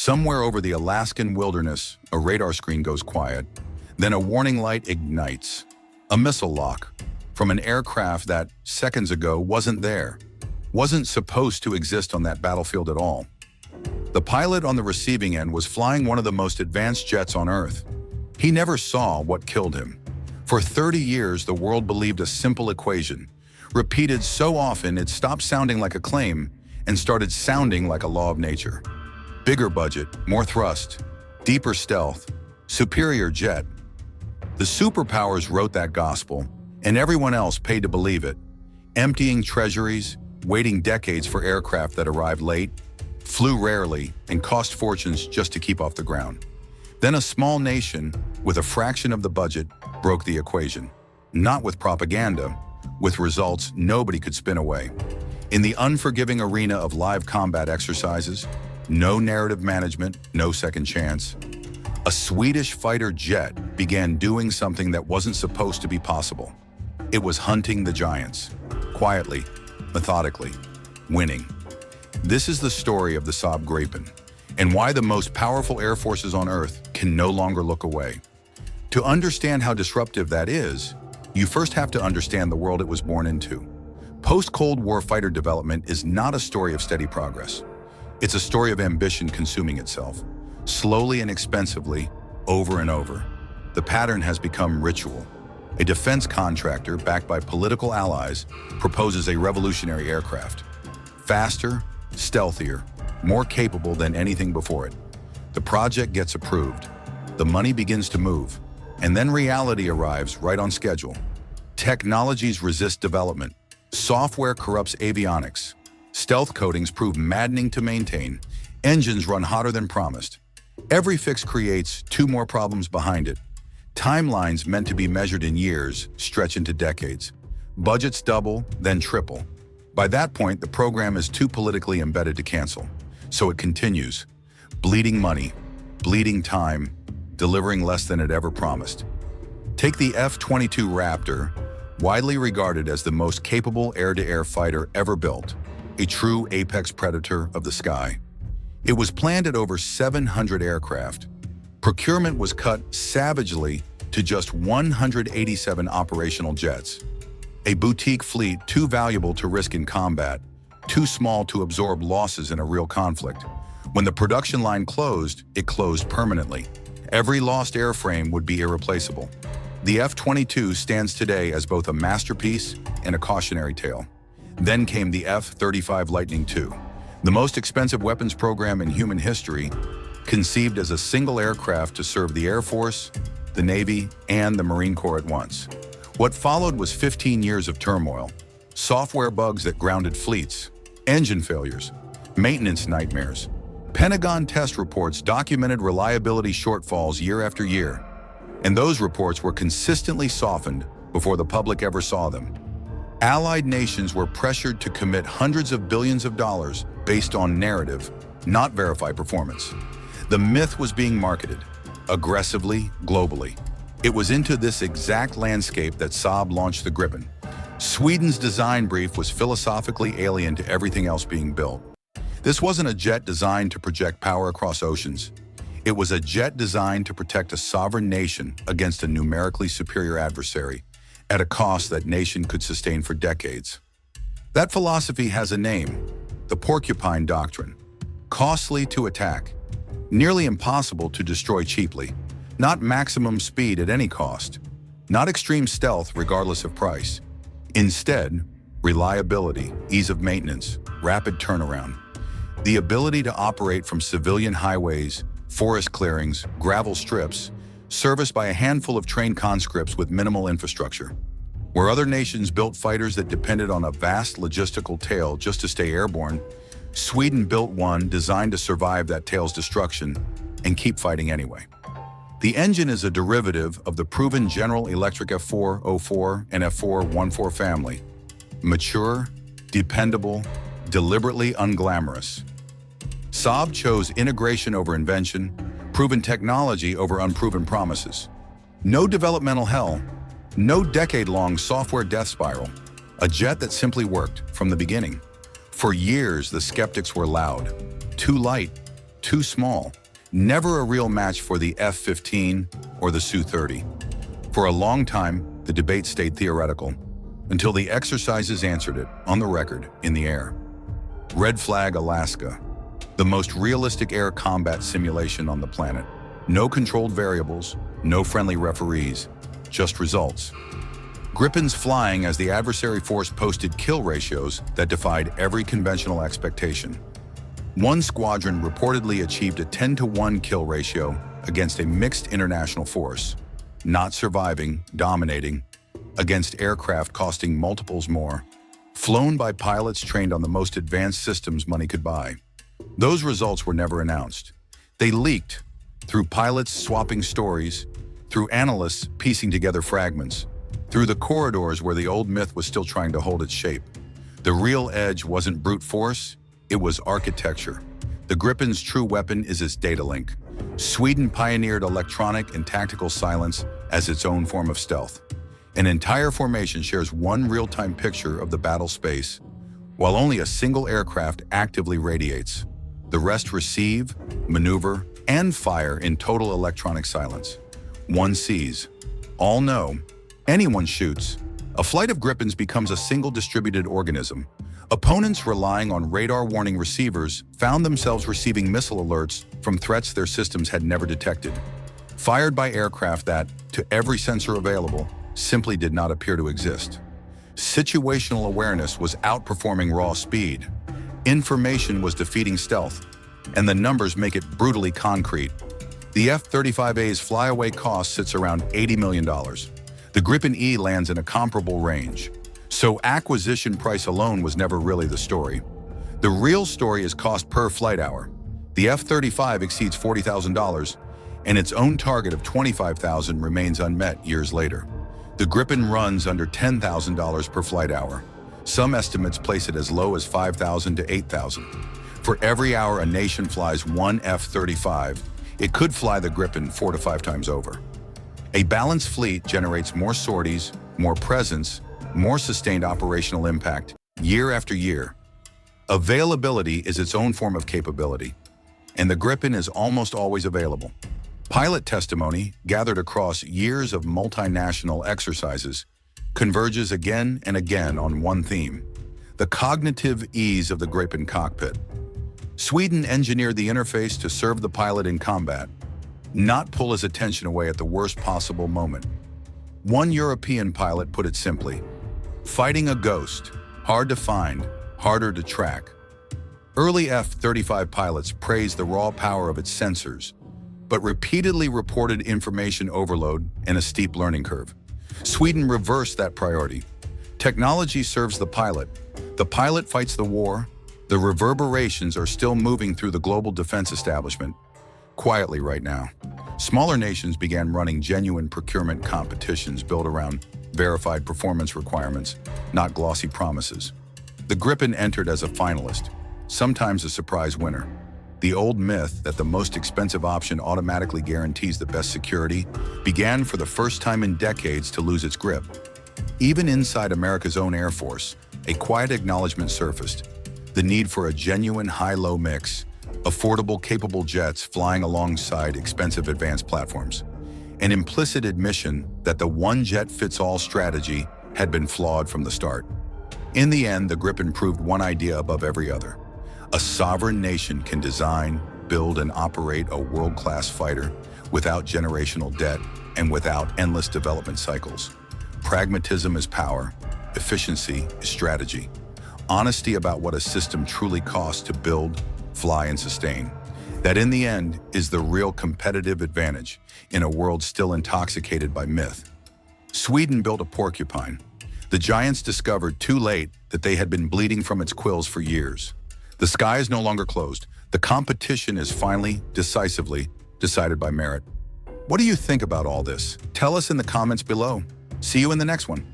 Somewhere over the Alaskan wilderness, a radar screen goes quiet. Then a warning light ignites. A missile lock from an aircraft that, seconds ago, wasn't there. Wasn't supposed to exist on that battlefield at all. The pilot on the receiving end was flying one of the most advanced jets on Earth. He never saw what killed him. For 30 years, the world believed a simple equation, repeated so often it stopped sounding like a claim and started sounding like a law of nature. Bigger budget, more thrust, deeper stealth, superior jet. The superpowers wrote that gospel, and everyone else paid to believe it, emptying treasuries, waiting decades for aircraft that arrived late, flew rarely, and cost fortunes just to keep off the ground. Then a small nation, with a fraction of the budget, broke the equation. Not with propaganda, with results nobody could spin away. In the unforgiving arena of live combat exercises, no narrative management, no second chance, a Swedish fighter jet began doing something that wasn't supposed to be possible. It was hunting the giants, quietly, methodically, winning. This is the story of the Saab Gripen, and why the most powerful air forces on Earth can no longer look away. To understand how disruptive that is, you first have to understand the world it was born into. Post-Cold War fighter development is not a story of steady progress. It's a story of ambition consuming itself, slowly and expensively, over and over. The pattern has become ritual. A defense contractor backed by political allies proposes a revolutionary aircraft. Faster, stealthier, more capable than anything before it. The project gets approved. The money begins to move. And then reality arrives right on schedule. Technologies resist development. Software corrupts avionics. Stealth coatings prove maddening to maintain. Engines run hotter than promised. Every fix creates two more problems behind it. Timelines meant to be measured in years stretch into decades. Budgets double, then triple. By that point, the program is too politically embedded to cancel. So it continues. Bleeding money, bleeding time, delivering less than it ever promised. Take the F-22 Raptor, widely regarded as the most capable air-to-air fighter ever built, a true apex predator of the sky. It was planned at over 700 aircraft. Procurement was cut savagely to just 187 operational jets. A boutique fleet too valuable to risk in combat, too small to absorb losses in a real conflict. When the production line closed, it closed permanently. Every lost airframe would be irreplaceable. The F-22 stands today as both a masterpiece and a cautionary tale. Then came the F-35 Lightning II, the most expensive weapons program in human history, conceived as a single aircraft to serve the Air Force, the Navy, and the Marine Corps at once. What followed was 15 years of turmoil, software bugs that grounded fleets, engine failures, maintenance nightmares. Pentagon test reports documented reliability shortfalls year after year, and those reports were consistently softened before the public ever saw them. Allied nations were pressured to commit hundreds of billions of dollars based on narrative, not verified performance. The myth was being marketed, aggressively, globally. It was into this exact landscape that Saab launched the Gripen. Sweden's design brief was philosophically alien to everything else being built. This wasn't a jet designed to project power across oceans. It was a jet designed to protect a sovereign nation against a numerically superior adversary, at a cost that nation could sustain for decades. That philosophy has a name, the porcupine doctrine. Costly to attack, nearly impossible to destroy cheaply, not maximum speed at any cost, not extreme stealth regardless of price. Instead, reliability, ease of maintenance, rapid turnaround. The ability to operate from civilian highways, forest clearings, gravel strips, serviced by a handful of trained conscripts with minimal infrastructure. Where other nations built fighters that depended on a vast logistical tail just to stay airborne, Sweden built one designed to survive that tail's destruction and keep fighting anyway. The engine is a derivative of the proven General Electric F404 and F414 family. Mature, dependable, deliberately unglamorous. Saab chose integration over invention, proven technology over unproven promises. No developmental hell, no decade-long software death spiral, a jet that simply worked from the beginning. For years, the skeptics were loud. Too light, too small, never a real match for the F-15 or the Su-30. For a long time, the debate stayed theoretical, until the exercises answered it, on the record, in the air. Red Flag, Alaska, the most realistic air combat simulation on the planet. No controlled variables, no friendly referees, just results. Gripens flying as the adversary force posted kill ratios that defied every conventional expectation. One squadron reportedly achieved a 10-to-1 kill ratio against a mixed international force, not surviving, dominating, against aircraft costing multiples more, flown by pilots trained on the most advanced systems money could buy. Those results were never announced. They leaked through pilots swapping stories, through analysts piecing together fragments, through the corridors where the old myth was still trying to hold its shape. The real edge wasn't brute force, it was architecture. The Gripen's true weapon is its data link. Sweden pioneered electronic and tactical silence as its own form of stealth. An entire formation shares one real-time picture of the battle space, while only a single aircraft actively radiates. The rest receive, maneuver, and fire in total electronic silence. One sees, all know, anyone shoots. A flight of Gripens becomes a single distributed organism. Opponents relying on radar warning receivers found themselves receiving missile alerts from threats their systems had never detected, fired by aircraft that, to every sensor available, simply did not appear to exist. Situational awareness was outperforming raw speed. Information was defeating stealth, and the numbers make it brutally concrete. The F-35A's flyaway cost sits around $80 million. The Gripen E lands in a comparable range. So acquisition price alone was never really the story. The real story is cost per flight hour. The F-35 exceeds $40,000, and its own target of $25,000 remains unmet years later. The Gripen runs under $10,000 per flight hour. Some estimates place it as low as $5,000 to $8,000. For every hour a nation flies one F-35, it could fly the Gripen 4 to 5 times over. A balanced fleet generates more sorties, more presence, more sustained operational impact, year after year. Availability is its own form of capability, and the Gripen is almost always available. Pilot testimony, gathered across years of multinational exercises, converges again and again on one theme: the cognitive ease of the Gripen cockpit. Sweden engineered the interface to serve the pilot in combat, not pull his attention away at the worst possible moment. One European pilot put it simply: fighting a ghost, hard to find, harder to track. Early F-35 pilots praised the raw power of its sensors, but repeatedly reported information overload and a steep learning curve. Sweden reversed that priority. Technology serves the pilot fights the war. The reverberations are still moving through the global defense establishment, quietly right now. Smaller nations began running genuine procurement competitions built around verified performance requirements, not glossy promises. The Gripen entered as a finalist, sometimes a surprise winner. The old myth that the most expensive option automatically guarantees the best security began for the first time in decades to lose its grip. Even inside America's own Air Force, a quiet acknowledgement surfaced: the need for a genuine high-low mix, affordable, capable jets flying alongside expensive advanced platforms. An implicit admission that the one-jet-fits-all strategy had been flawed from the start. In the end, the Gripen proved one idea above every other: a sovereign nation can design, build, and operate a world-class fighter without generational debt and without endless development cycles. Pragmatism is power, efficiency is strategy, honesty about what a system truly costs to build, fly, and sustain. That in the end is the real competitive advantage in a world still intoxicated by myth. Sweden built a porcupine. The giants discovered too late that they had been bleeding from its quills for years. The sky is no longer closed. The competition is finally, decisively, decided by merit. What do you think about all this? Tell us in the comments below. See you in the next one.